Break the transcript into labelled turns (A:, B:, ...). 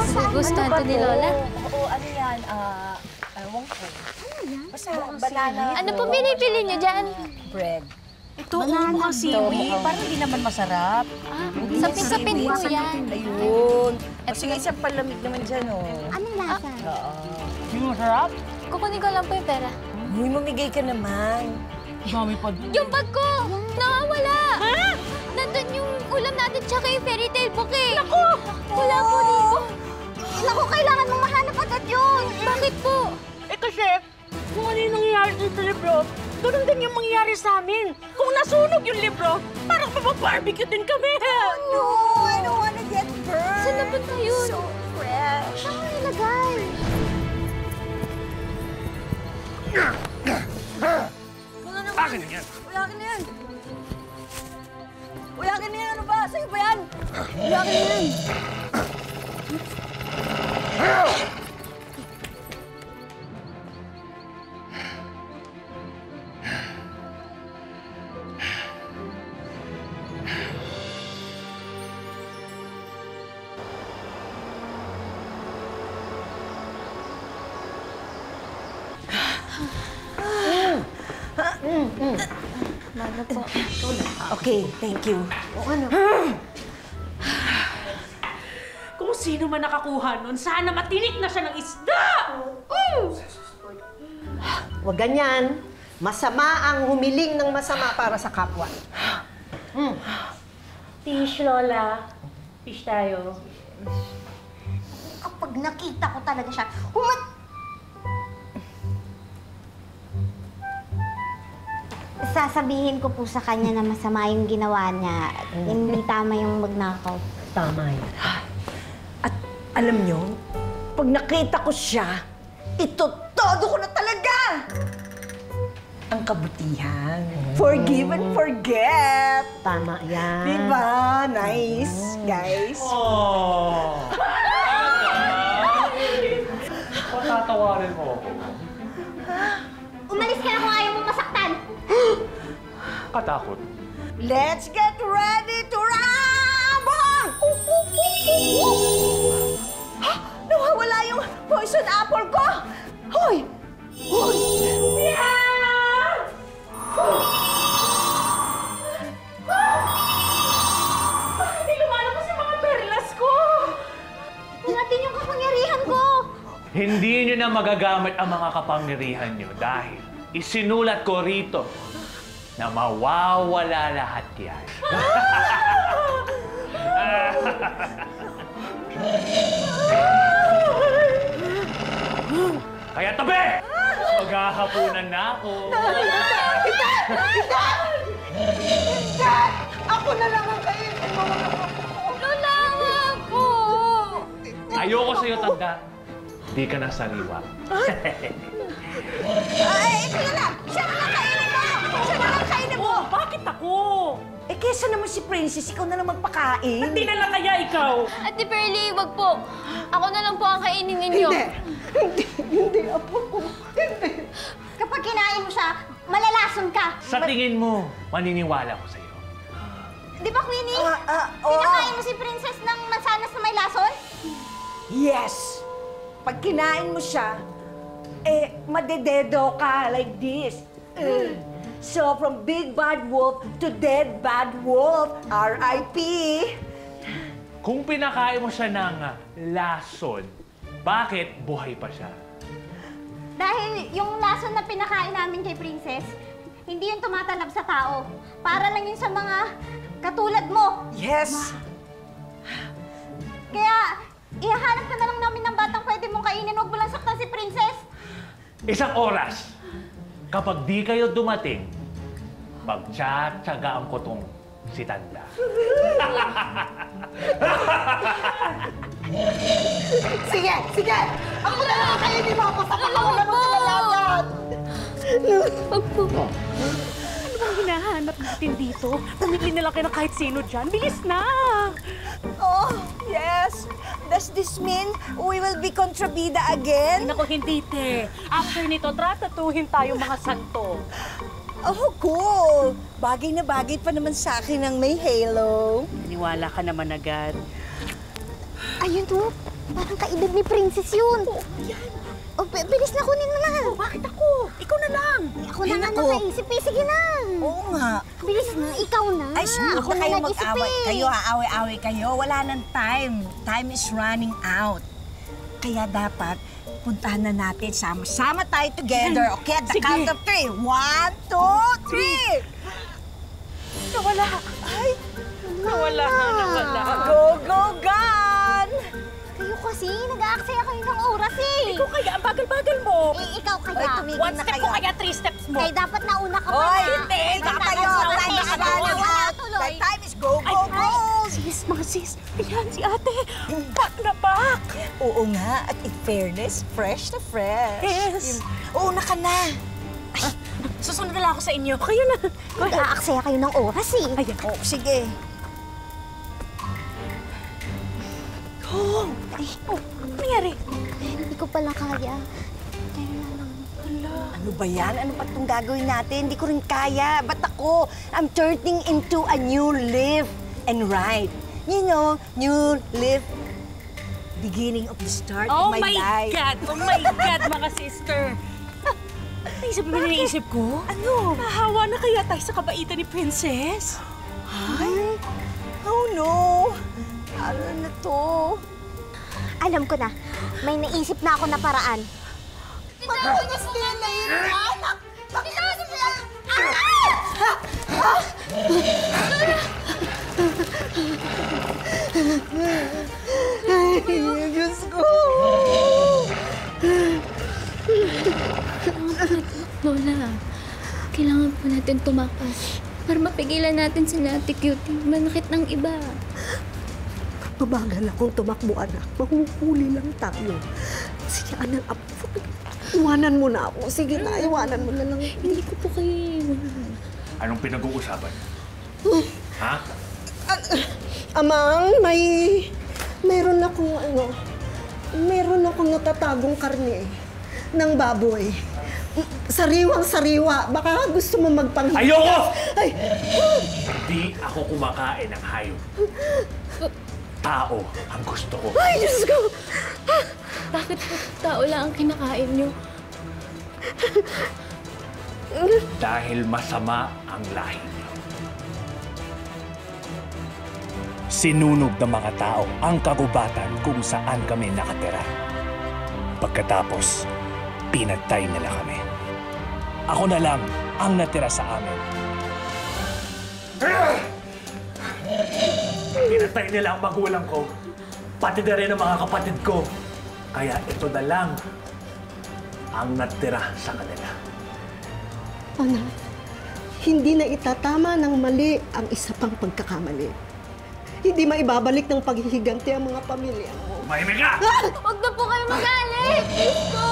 A: Gugustuhan to ni Lola.
B: Oo, ano yan? Ewan ko. Ano yan? Basta banana.
A: Ano po binibili niyo dyan?
B: Bread.
C: Ito, mga seaweed.
B: Parang hindi naman masarap.
A: Sapin-sapin po yan.
B: Ayun. Sige, isang palamig naman dyan, oh.
D: Anong lasa?
B: Hindi masarap?
A: Kukunin ko lang po yung pera.
B: Uy, mamigay ka naman.
C: Dami pa din.
A: Yung bag ko! Nawawala! Ha? Nandun yung ulam natin tsaka yung fairy tale book eh. Naku! Wala po dito.
D: Naku, kailangan mong mahanap agad yun!
A: Bakit po?
C: Eh kasi, kung ano yung nangyayari sa libro, ganun din yung mangyayari sa amin. Kung nasunog yung libro, parang mababarbecue din kami.
D: Oh no! I don't wanna get burned!
A: Saan napunta yun?
D: So fresh! Saan mo nilagay?
E: Akin na yan!
B: Uy, akin na yan! Uy, akin na yan! Ano ba? Sa'yo ba yan? Uy, akin na yan!
A: Mano po.
B: Okay, thank you.
C: Kung sino man nakakuha nun, sana matinik na siya ng isda!
F: Huwag ganyan. Masama ang humiling ng masama para sa kapwa.
C: Tish, Lola. Tish tayo.
D: Kapag nakita ko talaga siya, sasabihin ko po sa kanya na masama yung ginawa niya. Hindi tama yung magnakaw.
B: Tama yan. At alam nyo, pag nakita ko siya, itotodo ko na talaga! Ang kabutihan. Forgive and forget.
F: Tama yan.
B: Diba? Nice, guys.
E: Oh! Patatawarin mo ako.
D: Umalis ka na kung ayaw mo masaktan!
E: Katakot.
B: Let's get ready to rumble! Nawawala yung poison apple ko! Hoy! Hoy! Yeah!
C: Hindi lumalabas yung mga perlas ko!
D: Natin yung kapangyarihan ko!
E: Hindi nyo na magagamit ang mga kapangyarihan nyo dahil isinulat ko rito na mawawala lahat yan. Kaya tabi! Maghahapunan na ako.
B: Ako na lang ang kainin mo.
A: Lola, wag po!
E: Ayoko sa'yo, tanda. Di ka na sariwa.
B: Ay, ito na lang! Siya na lang kainin mo! Siya na lang kainin mo!
C: Bakit ako?
B: Eh, kesa naman si Princess, ikaw na lang magpakain.
C: Hindi na lang kaya ikaw.
A: Ate Pearly, wag po. Ako na lang po ang kainin ninyo.
B: Hindi, apo ko. Hindi.
D: Kapag kinain mo siya, malalason ka!
E: Sa tingin mo, maniniwala ko sa'yo.
D: Di ba, Queenie?
B: Oo.
D: Pinakain mo si Princess ng mansanas na may lason?
B: Yes! Pag kinain mo siya, eh, madededo ka like this. So, from big bad wolf to dead bad wolf, R.I.P.
E: Kung pinakain mo siya ng lason, bakit buhay pa siya?
D: Dahil yung lason na pinakain namin kay Princess, hindi yung tumatalab sa tao. Para lang yun sa mga katulad mo.
B: Yes!
D: Kaya, ihahanap ka na lang namin ng batang pwede mong kainin. Huwag mo lang saktan si Princess.
E: Isang oras. Kapag di kayo dumating, pagtsatsagaan ko tong si Tanda.
B: Sige! Sige! Ako na lang kainin mo ako sa pakawalan mo sa kalaban!
A: Wag po.
C: Ano bang hinahanap natin dito? Pumili na lang kayo ng kahit sino dyan. Bilis na!
B: Oh, yes! Does this mean we will be kontrabida again?
C: Naku, hindi, te. After nito, tratatuhin tayo mga santo.
B: Oh, cool! Bagay na bagay pa naman sa akin ang may halo.
C: Niwala ka naman agad.
D: Ayun to. Parang kaedad ni Princess yun.
C: Yan.
D: O, bilis na, kunin mo na.
C: Bakit ako? Ikaw na lang.
D: Ako na nga nakaisip eh. Sige na.
B: Oo nga.
D: Bilis na, ikaw na.
B: Ay, huwag
D: Ako
B: na kayo
D: nag-isip
B: mag-away.
D: eh.
B: Kayo, aaway-away kayo. Wala nang time. Time is running out. Kaya dapat, puntahan na natin. Sama-sama tayo together. Okay, at the
C: Sige.
B: count of 3. 1, 2, 3!
C: Nawala. Ay. Nawala.
B: Go, go, gun!
D: Kayo kasi, nag-aaksaya kayo ng oras eh.
C: Ikaw kaya, ang bagal-bagal mo.
D: Eh, ikaw
B: Ay,
D: kaya.
B: tumigil
C: One
B: na
C: step
B: kayo.
C: ko kaya, 3 steps mo.
D: Kaya dapat nauna ka pa
B: Hoy,
D: na.
B: hindi!
D: Dapat
B: Kayo,
D: nauna
B: time
D: ka
B: is
D: na.
B: running
D: Wala
B: out.
D: tuloy.
B: The time is go,
C: Ay,
B: go, go!
C: sis, mga sis. Ayan, si ate. Back na back.
B: Oo nga, at in fairness, fresh na fresh.
C: Yes.
B: Una ka na.
C: Susunod na lang ako sa inyo. Kayo na.
D: Nag-aaksaya kayo ng oras eh.
C: Ayan.
B: Oh, sige.
C: Oh, oh, ano nangyari?
D: Hindi ko pala kaya. Kaya na lang.
B: Ano ba yan? Ano pa itong gagawin natin? Hindi ko rin kaya. Ba't ako? I'm turning into a new leaf and right. You know, new leaf. Beginning of the start
C: Oh
B: of my life.
C: God! Oh my God, mga sister! Naisip mo na naisip ko? Ano? Nahawa na kaya tayo sa kabaitan ni Princess?
B: Ay? Oh no! Ano na to?
D: Alam ko na. May naisip na ako na paraan.
B: Matulis din na yun, anak! Ay, Diyos ko!
A: Lola, kailangan po natin tumakas para mapigilan natin si Ate Cutie manakit ng iba.
F: Mabagal akong tumakbo, anak. Mahuhuli lang tayo. Sige, anak, iwanan mo na ako. Sige na, iwanan mo na lang.
A: Hindi ko po kayo iiwanan.
E: Anong pinag-uusapan? Ha?
F: Amang, meron akong natatagong karne ng baboy. Sariwang-sariwa. Baka gusto mo magpanghigas.
E: Ayoko!
F: Ay!
E: Di ako kumakain ng hayop. Tao ang gusto ko.
F: Ay, Diyos ko!
A: Bakit po tao lang ang kinakain niyo?
E: Dahil masama ang lahi niyo. Sinunog ng mga tao ang kagubatan kung saan kami nakatira. Pagkatapos, pinatay nila kami. Ako na lang ang natira sa amin. Pinatay nila ang magulang ko, pati na rin ang mga kapatid ko. Kaya ito na lang ang natira sa kanila.
F: Anak, hindi na itatama ng mali ang isa pang pagkakamali. Hindi maibabalik ng paghihiganti ang mga pamilya mo.
E: Mahimik ka!
A: Huwag na po kayo magalit! Diyos ko!